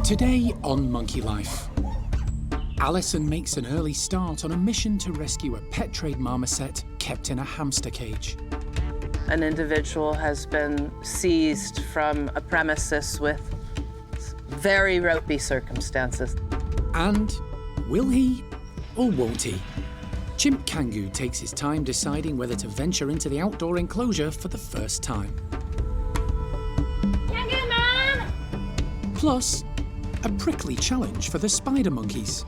Today on Monkey Life, Alison makes an early start on a mission to rescue a pet trade marmoset kept in a hamster cage. An individual has been seized from a premises with very ropey circumstances. And will he or won't he? Chimp Kangu takes his time deciding whether to venture into the outdoor enclosure for the first time. Kangu, Mom! Plus, a prickly challenge for the spider monkeys.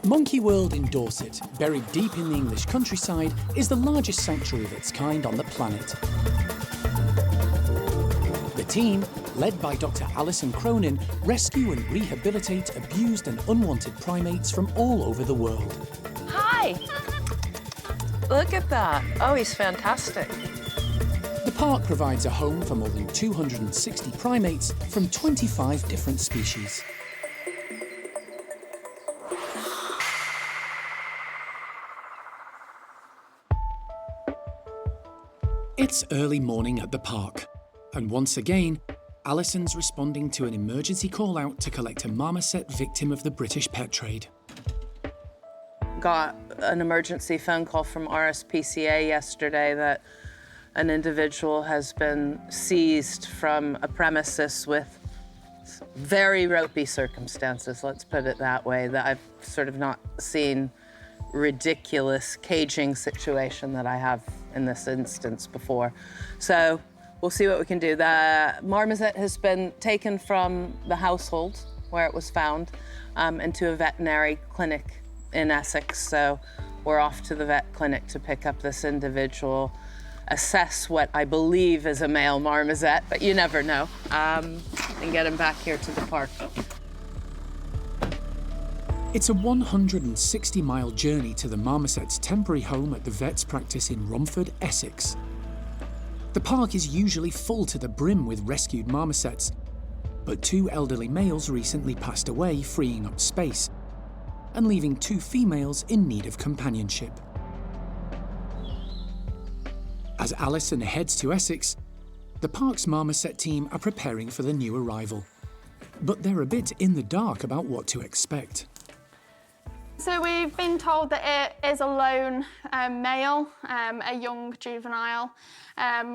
Monkey World in Dorset, buried deep in the English countryside, is the largest sanctuary of its kind on the planet. The team, led by Dr. Allison Cronin, rescue and rehabilitate abused and unwanted primates from all over the world. Hi! Look at that. Oh, he's fantastic. The park provides a home for more than 260 primates from 25 different species. It's early morning at the park, and once again, Alison's responding to an emergency call-out to collect a marmoset victim of the British pet trade. Got an emergency phone call from RSPCA yesterday that an individual has been seized from a premises with very ropey circumstances, let's put it that way, that I've sort of not seen ridiculous caging situation that I have in this instance before. So we'll see what we can do. The marmoset has been taken from the household where it was found into a veterinary clinic in Essex. So we're off to the vet clinic to pick up this individual, assess what I believe is a male marmoset, but you never know, and get him back here to the park. It's a 160-mile journey to the marmoset's temporary home at the vet's practice in Romford, Essex. The park is usually full to the brim with rescued marmosets, but 2 elderly males recently passed away, freeing up space, and leaving 2 females in need of companionship. As Alison heads to Essex, the park's marmoset team are preparing for the new arrival. But they're a bit in the dark about what to expect. So we've been told that it is a lone male, a young juvenile.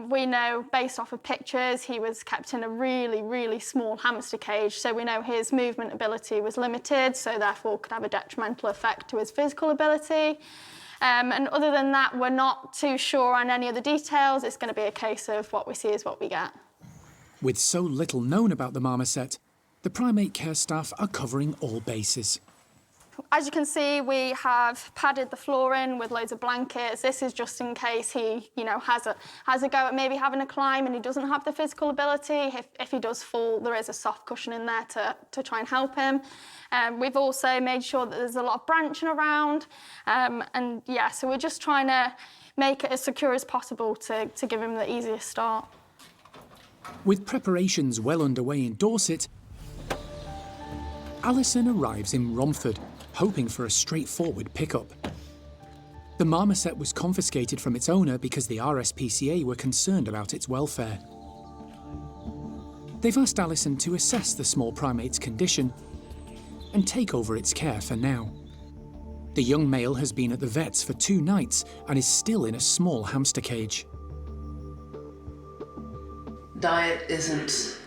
We know, based off of pictures, he was kept in a really, really small hamster cage, so we know his movement ability was limited, so therefore could have a detrimental effect to his physical ability. And other than that, we're not too sure on any of the details. It's going to be a case of what we see is what we get. With so little known about the marmoset, the primate care staff are covering all bases. As you can see, we have padded the floor in with loads of blankets. This is just in case he, has a go at maybe having a climb and he doesn't have the physical ability. If he does fall, there is a soft cushion in there to try and help him. We've also made sure that there's a lot of branching around. So we're just trying to make it as secure as possible to give him the easiest start. With preparations well underway in Dorset, Alison arrives in Romford, hoping for a straightforward pickup. The marmoset was confiscated from its owner because the RSPCA were concerned about its welfare. They've asked Alison to assess the small primate's condition and take over its care for now. The young male has been at the vet's for 2 nights and is still in a small hamster cage. Diet isn't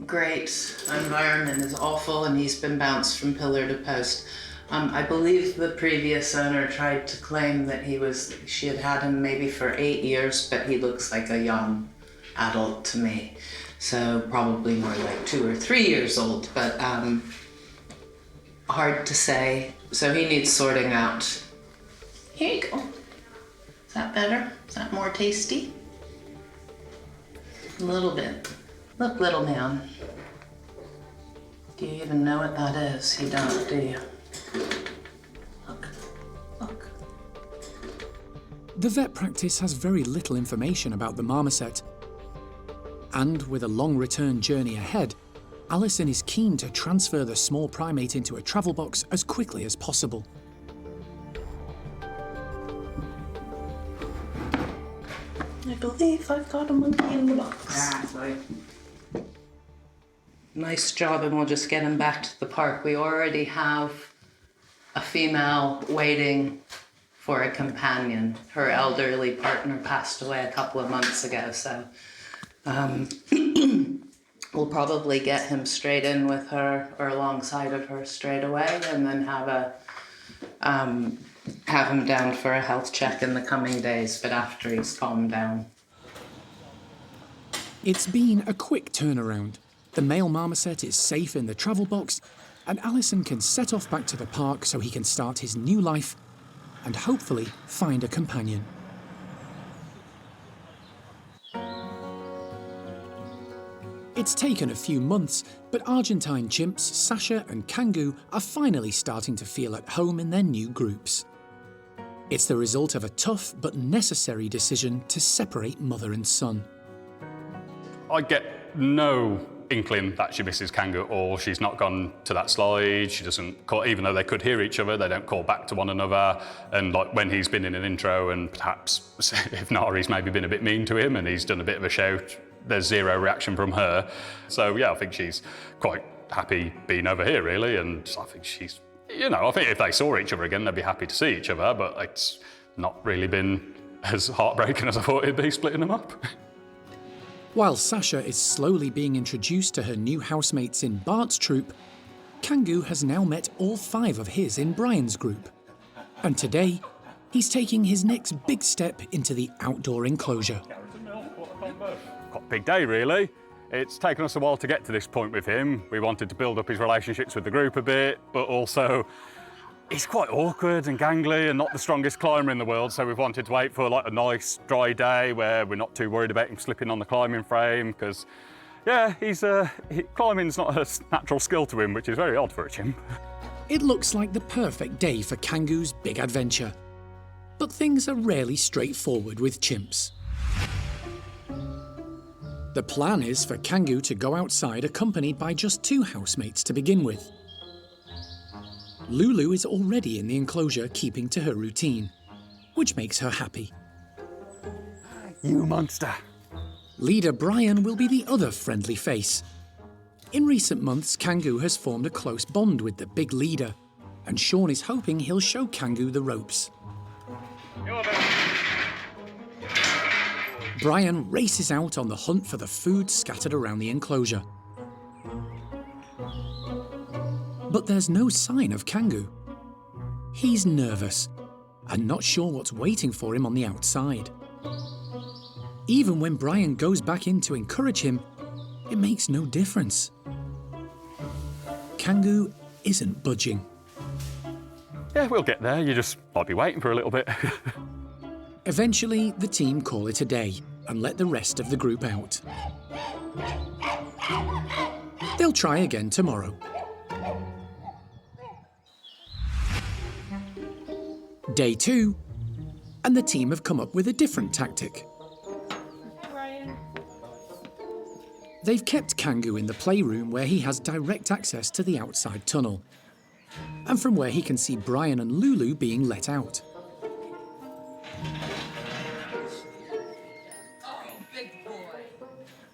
great, environment is awful, and he's been bounced from pillar to post. I believe the previous owner tried to claim that she had had him maybe for 8 years, but he looks like a young adult to me. So probably more like 2 or 3 years old, but hard to say. So he needs sorting out. Here you go. Is that better? Is that more tasty? A little bit. Look, little man. Do you even know what that is? You don't, do you? Look. The vet practice has very little information about the marmoset. And with a long return journey ahead, Alison is keen to transfer the small primate into a travel box as quickly as possible. I believe I've got a monkey in the box. Nice job, and we'll just get him back to the park. We already have a female waiting for a companion. Her elderly partner passed away a couple of months ago, so we'll probably get him straight in with her or alongside of her straight away, and then have him down for a health check in the coming days, but after he's calmed down. It's been a quick turnaround. The male marmoset is safe in the travel box, and Alison can set off back to the park so he can start his new life and hopefully find a companion. It's taken a few months, but Argentine chimps Sasha and Kangu are finally starting to feel at home in their new groups. It's the result of a tough but necessary decision to separate mother and son. I get no inkling that she misses Kangu or she's not gone to that slide. She doesn't call, even though they could hear each other, they don't call back to one another. And like when he's been in an intro and perhaps, if Nari's maybe been a bit mean to him and he's done a bit of a shout, there's zero reaction from her. So yeah, I think she's quite happy being over here really. And I think she's, you know, I think if they saw each other again, they'd be happy to see each other, but it's not really been as heartbreaking as I thought it'd be splitting them up. While Sasha is slowly being introduced to her new housemates in Bart's troop, Kangu has now met all 5 of his in Brian's group. And today, he's taking his next big step into the outdoor enclosure. Quite a big day, really. It's taken us a while to get to this point with him. We wanted to build up his relationships with the group a bit, but also he's quite awkward and gangly and not the strongest climber in the world, so we've wanted to wait for like a nice dry day where we're not too worried about him slipping on the climbing frame, because yeah, climbing's not a natural skill to him, which is very odd for a chimp. It looks like the perfect day for Kangu's big adventure. But things are rarely straightforward with chimps. The plan is for Kangu to go outside accompanied by just 2 housemates to begin with. Lulu is already in the enclosure keeping to her routine, which makes her happy. You monster. Leader Brian will be the other friendly face. In recent months, Kangu has formed a close bond with the big leader, and Sean is hoping he'll show Kangu the ropes. Brian races out on the hunt for the food scattered around the enclosure. But there's no sign of Kangu. He's nervous and not sure what's waiting for him on the outside. Even when Brian goes back in to encourage him, it makes no difference. Kangu isn't budging. Yeah, we'll get there. I'll be waiting for a little bit. Eventually, the team call it a day and let the rest of the group out. They'll try again tomorrow. Day 2, and the team have come up with a different tactic. They've kept Kangu in the playroom where he has direct access to the outside tunnel, and from where he can see Brian and Lulu being let out.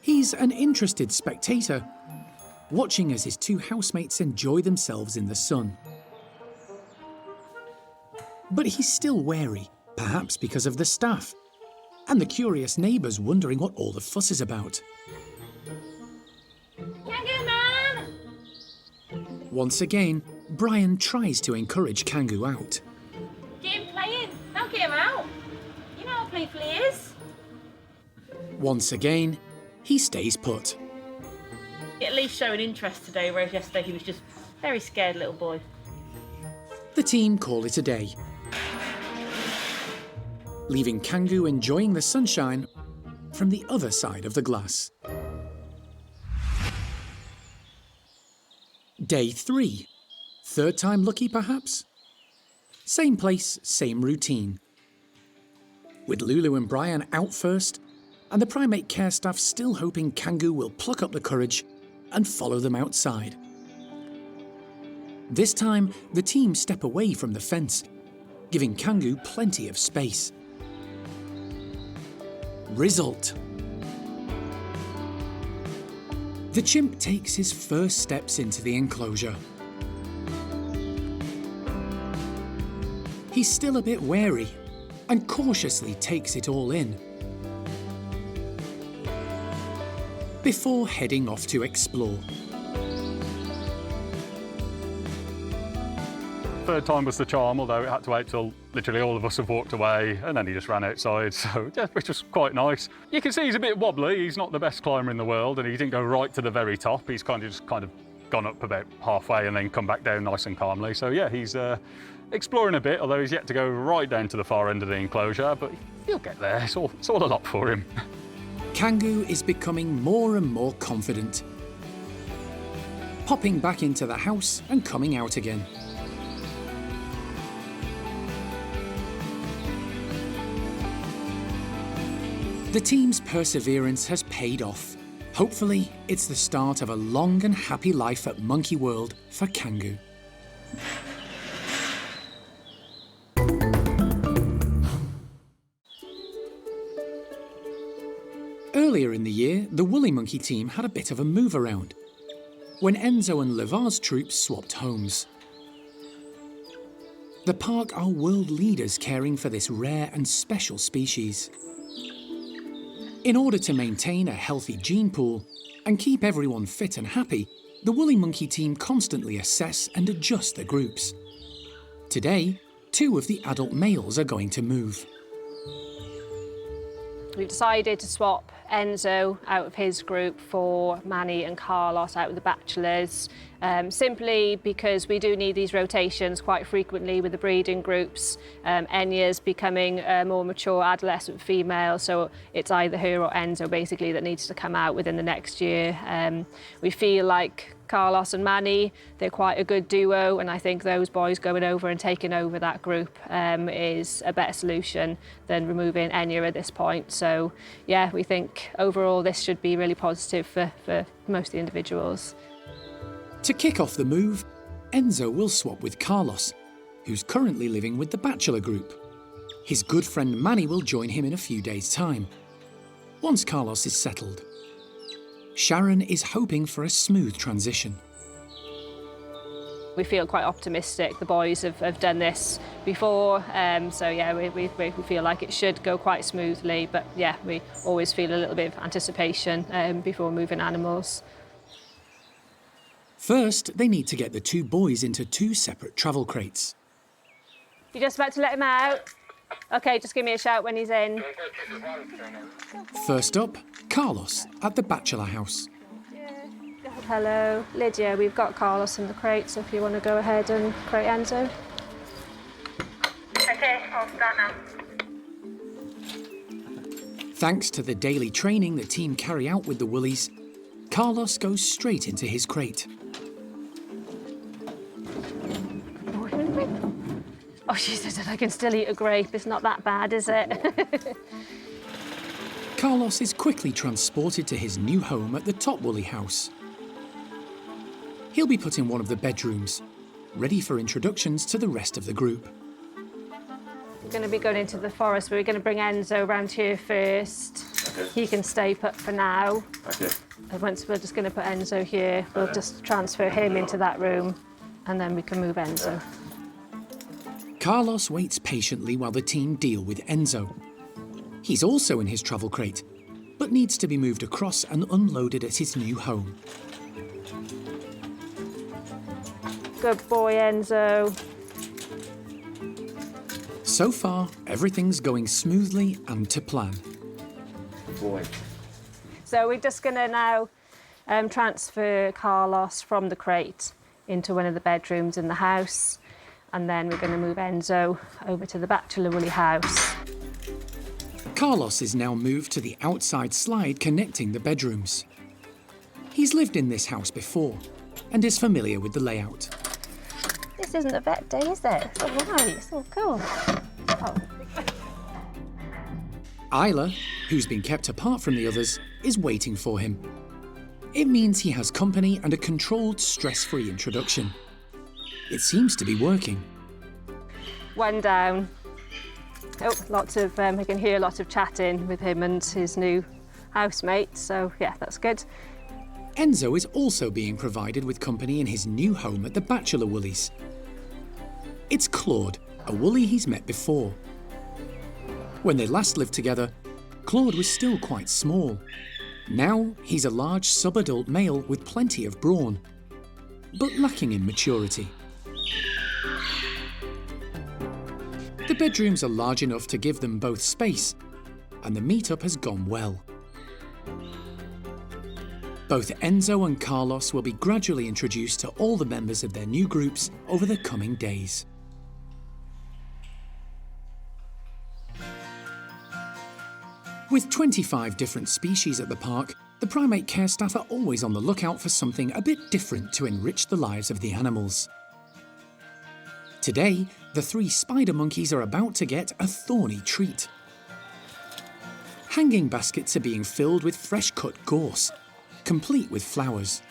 He's an interested spectator, watching as his 2 housemates enjoy themselves in the sun. But he's still wary, perhaps because of the staff, and the curious neighbours wondering what all the fuss is about. Kangu man! Once again, Brian tries to encourage Kangu out. Get him playing. Don't get him out. You know how playful he is. Once again, he stays put. At least showing interest today, whereas yesterday he was just very scared little boy. The team call it a day, leaving Kangu enjoying the sunshine from the other side of the glass. Day 3. 3rd time lucky, perhaps? Same place, same routine. With Lulu and Brian out first, and the primate care staff still hoping Kangu will pluck up the courage and follow them outside. This time, the team step away from the fence, giving Kangu plenty of space. Result. The chimp takes his first steps into the enclosure. He's still a bit wary and cautiously takes it all in before heading off to explore. Third time was the charm, although it had to wait till literally all of us have walked away, and then he just ran outside, so yeah, which was quite nice. You can see he's a bit wobbly. He's not the best climber in the world, and he didn't go right to the very top. He's kind of gone up about halfway and then come back down nice and calmly. So yeah, he's exploring a bit, although he's yet to go right down to the far end of the enclosure, but he'll get there. It's all a lot for him. Kangu is becoming more and more confident, popping back into the house and coming out again. The team's perseverance has paid off. Hopefully, it's the start of a long and happy life at Monkey World for Kangu. Earlier in the year, the Woolly Monkey team had a bit of a move around when Enzo and Levar's troops swapped homes. The park are world leaders caring for this rare and special species. In order to maintain a healthy gene pool and keep everyone fit and happy, the Woolly Monkey team constantly assess and adjust the groups. Today, 2 of the adult males are going to move. We've decided to swap Enzo out of his group for Manny and Carlos out of the bachelors, simply because we do need these rotations quite frequently with the breeding groups. Enya's becoming a more mature adolescent female, so it's either her or Enzo basically that needs to come out within the next year. We feel like Carlos and Manny, they're quite a good duo, and I think those boys going over and taking over that group is a better solution than removing Enya at this point. So yeah, we think overall this should be really positive for most of the individuals. To kick off the move, Enzo will swap with Carlos, who's currently living with the bachelor group. His good friend Manny will join him in a few days' time, once Carlos is settled. Sharon is hoping for a smooth transition. We feel quite optimistic. The boys have done this before, so yeah, we feel like it should go quite smoothly, but yeah, we always feel a little bit of anticipation before moving animals. First, they need to get the 2 boys into 2 separate travel crates. You're just about to let him out? Okay, just give me a shout when he's in. First up, Carlos at the bachelor house. Hello, Lydia, we've got Carlos in the crate, so if you want to go ahead and crate Enzo. Okay, I'll start now. Thanks to the daily training the team carry out with the Woolies, Carlos goes straight into his crate. Oh, she said I can still eat a grape. It's not that bad, is it? Carlos is quickly transported to his new home at the Top Woolly house. He'll be put in one of the bedrooms, ready for introductions to the rest of the group. We're going to be going into the forest, but we're going to bring Enzo around here first. Okay. He can stay put for now. Okay. And once we're just going to put Enzo here, we'll just transfer him into that room, and then we can move Enzo. Carlos waits patiently while the team deal with Enzo. He's also in his travel crate, but needs to be moved across and unloaded at his new home. Good boy, Enzo. So far, everything's going smoothly and to plan. Boy. So we're just going to now transfer Carlos from the crate into one of the bedrooms in the house, and then we're going to move Enzo over to the bachelor Woolly house. Carlos is now moved to the outside slide connecting the bedrooms. He's lived in this house before and is familiar with the layout. This isn't a vet day, is it? It's all right, it's all cool. Oh. Isla, who's been kept apart from the others, is waiting for him. It means he has company and a controlled, stress-free introduction. It seems to be working. One down. Oh, I can hear a lot of chatting with him and his new housemate, so yeah, that's good. Enzo is also being provided with company in his new home at the Bachelor Woolies. It's Claude, a woolly he's met before. When they last lived together, Claude was still quite small. Now he's a large sub-adult male with plenty of brawn, but lacking in maturity. The bedrooms are large enough to give them both space, and the meet-up has gone well. Both Enzo and Carlos will be gradually introduced to all the members of their new groups over the coming days. With 25 different species at the park, the primate care staff are always on the lookout for something a bit different to enrich the lives of the animals. Today, the 3 spider monkeys are about to get a thorny treat. Hanging baskets are being filled with fresh-cut gorse, complete with flowers.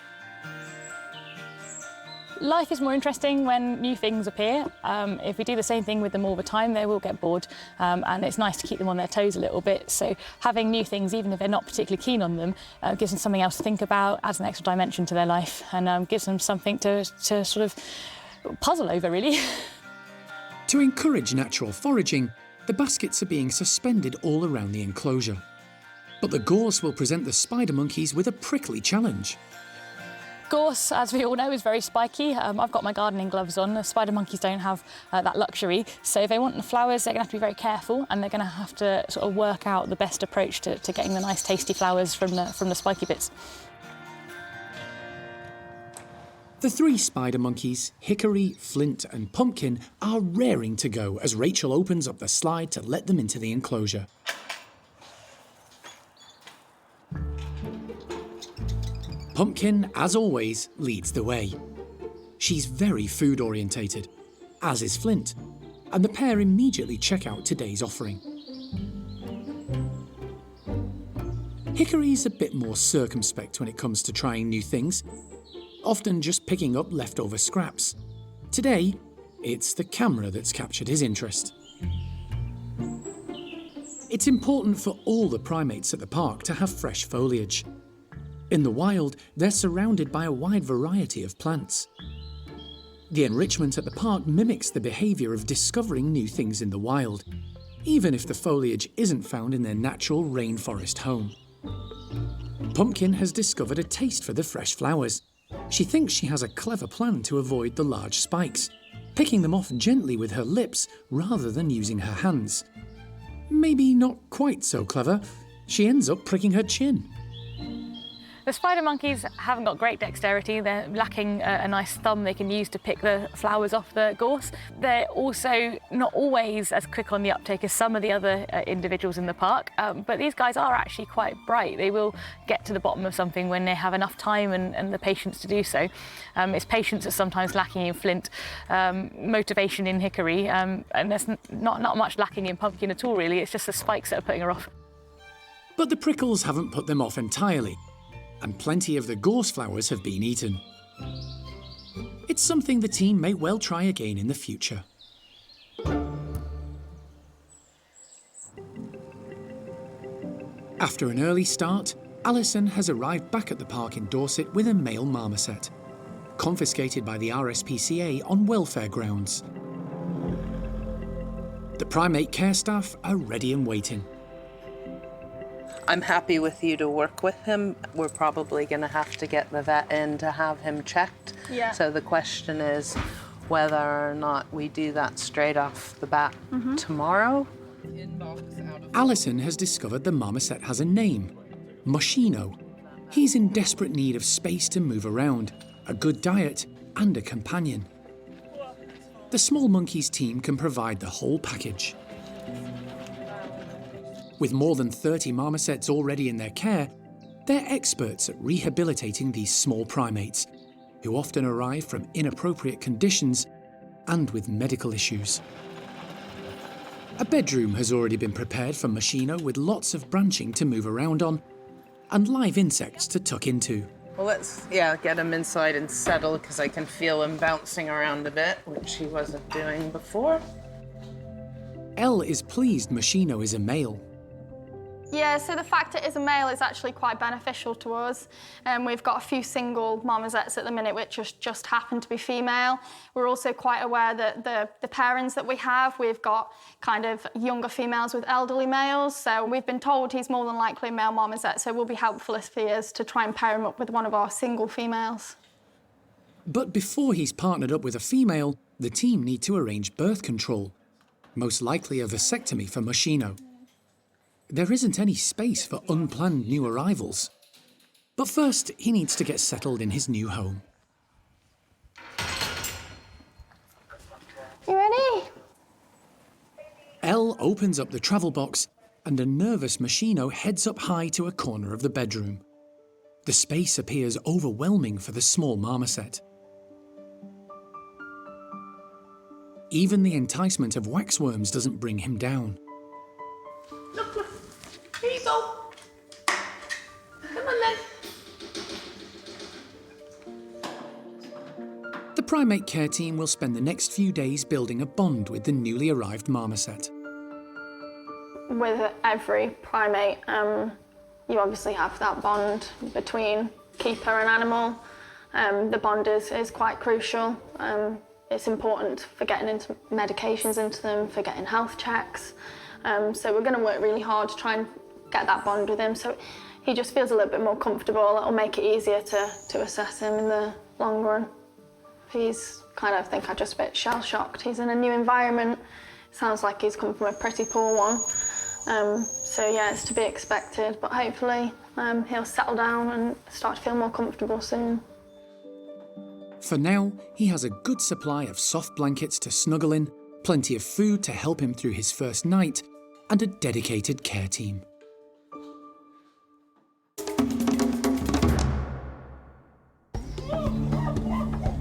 Life is more interesting when new things appear. If we do the same thing with them all the time, they will get bored, and it's nice to keep them on their toes a little bit. So having new things, even if they're not particularly keen on them, gives them something else to think about, adds an extra dimension to their life, and gives them something to sort of puzzle over, really. To encourage natural foraging, the baskets are being suspended all around the enclosure. But the gorse will present the spider monkeys with a prickly challenge. Gorse, as we all know, is very spiky. I've got my gardening gloves on. The spider monkeys don't have that luxury. So if they want the flowers, they're going to have to be very careful, and they're going to have to sort of work out the best approach to getting the nice tasty flowers from the spiky bits. The 3 spider monkeys, Hickory, Flint and Pumpkin, are raring to go as Rachel opens up the slide to let them into the enclosure. Pumpkin, as always, leads the way. She's very food-orientated, as is Flint, and the pair immediately check out today's offering. Hickory's a bit more circumspect when it comes to trying new things, often just picking up leftover scraps. Today, it's the camera that's captured his interest. It's important for all the primates at the park to have fresh foliage. In the wild, they're surrounded by a wide variety of plants. The enrichment at the park mimics the behaviour of discovering new things in the wild, even if the foliage isn't found in their natural rainforest home. Pumpkin has discovered a taste for the fresh flowers. She thinks she has a clever plan to avoid the large spikes, picking them off gently with her lips rather than using her hands. Maybe not quite so clever. She ends up pricking her chin. The spider monkeys haven't got great dexterity. They're lacking a nice thumb they can use to pick the flowers off the gorse. They're also not always as quick on the uptake as some of the other individuals in the park, but these guys are actually quite bright. They will get to the bottom of something when they have enough time and the patience to do so. It's patience that's sometimes lacking in Flint, motivation in Hickory, and there's not much lacking in Pumpkin at all, really. It's just the spikes that are putting her off. But the prickles haven't put them off entirely, and plenty of the gorse flowers have been eaten. It's something the team may well try again in the future. After an early start, Alison has arrived back at the park in Dorset with a male marmoset, confiscated by the RSPCA on welfare grounds. The primate care staff are ready and waiting. I'm happy with you to work with him. We're probably going to have to get the vet in to have him checked. Yeah. So the question is whether or not we do that straight off the bat tomorrow. Alison has discovered the marmoset has a name, Machino. He's in desperate need of space to move around, a good diet and a companion. The small monkeys team can provide the whole package. With more than 30 marmosets already in their care, they're experts at rehabilitating these small primates, who often arrive from inappropriate conditions and with medical issues. A bedroom has already been prepared for Machino with lots of branching to move around on and live insects to tuck into. Well, let's, get him inside and settle, because I can feel him bouncing around a bit, which he wasn't doing before. Elle is pleased Machino is a male. Yeah, so the fact it is a male is actually quite beneficial to us. We've got a few single marmosets at the minute which just happen to be female. We're also quite aware that the pairings that we have, we've got kind of younger females with elderly males. So we've been told he's more than likely a male marmoset, so it will be helpful if he is to try and pair him up with one of our single females. But before he's partnered up with a female, the team need to arrange birth control, most likely a vasectomy for Machino. There isn't any space for unplanned new arrivals. But first, he needs to get settled in his new home. You ready? Elle opens up the travel box and a nervous Machino heads up high to a corner of the bedroom. The space appears overwhelming for the small marmoset. Even the enticement of waxworms doesn't bring him down. Look, here you go. Come on then. The primate care team will spend the next few days building a bond with the newly arrived marmoset. With every primate, you obviously have that bond between keeper and animal. The bond is quite crucial. It's important for getting into medications into them, for getting health checks. So we're going to work really hard to try and get that bond with him so he just feels a little bit more comfortable. It'll make it easier to assess him in the long run. He's kind of, I think, just a bit shell-shocked. He's in a new environment. Sounds like he's come from a pretty poor one. So yeah, it's to be expected, but hopefully he'll settle down and start to feel more comfortable soon. For now, he has a good supply of soft blankets to snuggle in, plenty of food to help him through his first night, and a dedicated care team.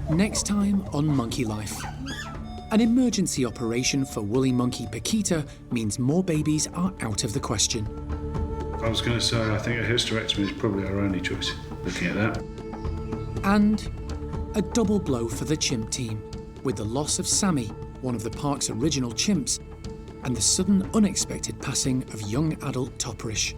Next time on Monkey Life. An emergency operation for woolly monkey Paquita means more babies are out of the question. I was going to say, I think a hysterectomy is probably our only choice, looking at that. And a double blow for the chimp team, with the loss of Sammy, one of the park's original chimps, and the sudden unexpected passing of young adult Topperish.